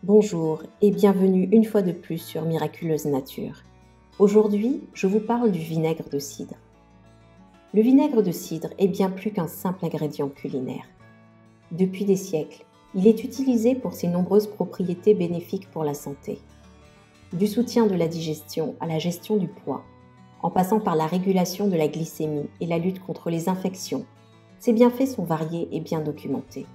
Bonjour et bienvenue une fois de plus sur Miraculeuse Nature. Aujourd'hui, je vous parle du vinaigre de cidre. Le vinaigre de cidre est bien plus qu'un simple ingrédient culinaire. Depuis des siècles, il est utilisé pour ses nombreuses propriétés bénéfiques pour la santé. Du soutien de la digestion à la gestion du poids, en passant par la régulation de la glycémie et la lutte contre les infections, ses bienfaits sont variés et bien documentés.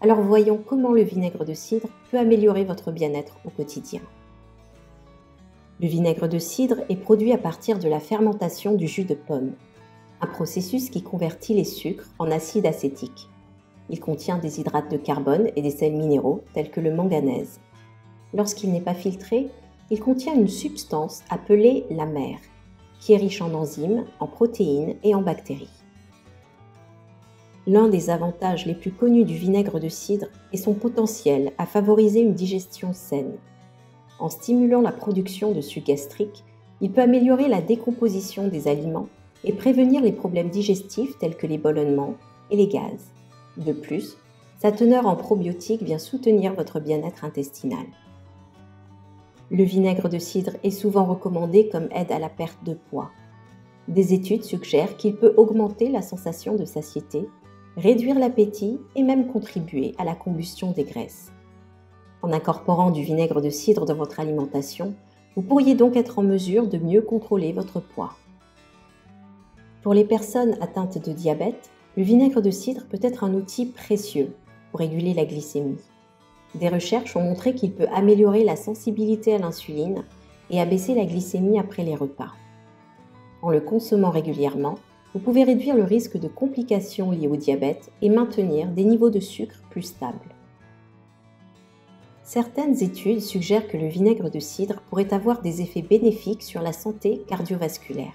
Alors voyons comment le vinaigre de cidre peut améliorer votre bien-être au quotidien. Le vinaigre de cidre est produit à partir de la fermentation du jus de pomme, un processus qui convertit les sucres en acide acétique. Il contient des hydrates de carbone et des sels minéraux tels que le manganèse. Lorsqu'il n'est pas filtré, il contient une substance appelée l'amère, qui est riche en enzymes, en protéines et en bactéries. L'un des avantages les plus connus du vinaigre de cidre est son potentiel à favoriser une digestion saine. En stimulant la production de suc gastrique, il peut améliorer la décomposition des aliments et prévenir les problèmes digestifs tels que les ballonnements et les gaz. De plus, sa teneur en probiotiques vient soutenir votre bien-être intestinal. Le vinaigre de cidre est souvent recommandé comme aide à la perte de poids. Des études suggèrent qu'il peut augmenter la sensation de satiété, réduire l'appétit et même contribuer à la combustion des graisses. En incorporant du vinaigre de cidre dans votre alimentation, vous pourriez donc être en mesure de mieux contrôler votre poids. Pour les personnes atteintes de diabète, le vinaigre de cidre peut être un outil précieux pour réguler la glycémie. Des recherches ont montré qu'il peut améliorer la sensibilité à l'insuline et abaisser la glycémie après les repas. En le consommant régulièrement, vous pouvez réduire le risque de complications liées au diabète et maintenir des niveaux de sucre plus stables. Certaines études suggèrent que le vinaigre de cidre pourrait avoir des effets bénéfiques sur la santé cardiovasculaire.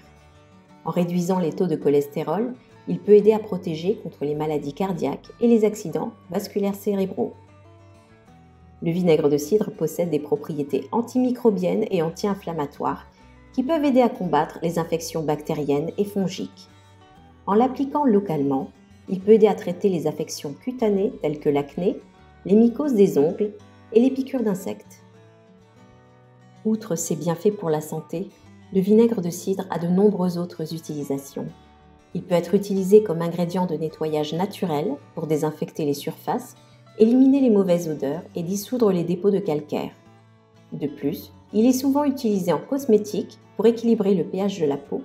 En réduisant les taux de cholestérol, il peut aider à protéger contre les maladies cardiaques et les accidents vasculaires cérébraux. Le vinaigre de cidre possède des propriétés antimicrobiennes et anti-inflammatoires qui peuvent aider à combattre les infections bactériennes et fongiques. En l'appliquant localement, il peut aider à traiter les affections cutanées telles que l'acné, les mycoses des ongles et les piqûres d'insectes. Outre ses bienfaits pour la santé, le vinaigre de cidre a de nombreuses autres utilisations. Il peut être utilisé comme ingrédient de nettoyage naturel pour désinfecter les surfaces, éliminer les mauvaises odeurs et dissoudre les dépôts de calcaire. De plus, il est souvent utilisé en cosmétique pour équilibrer le pH de la peau,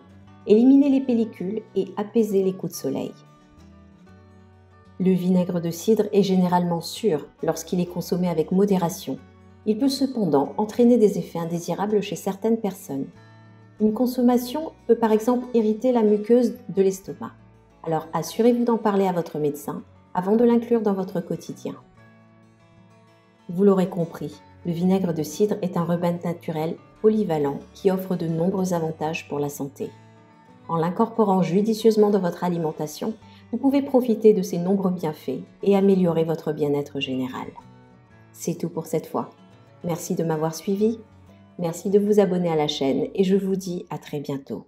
éliminer les pellicules et apaiser les coups de soleil. Le vinaigre de cidre est généralement sûr lorsqu'il est consommé avec modération. Il peut cependant entraîner des effets indésirables chez certaines personnes. Une consommation peut par exemple irriter la muqueuse de l'estomac. Alors assurez-vous d'en parler à votre médecin avant de l'inclure dans votre quotidien. Vous l'aurez compris, le vinaigre de cidre est un remède naturel polyvalent qui offre de nombreux avantages pour la santé. En l'incorporant judicieusement dans votre alimentation, vous pouvez profiter de ses nombreux bienfaits et améliorer votre bien-être général. C'est tout pour cette fois. Merci de m'avoir suivi. Merci de vous abonner à la chaîne et je vous dis à très bientôt.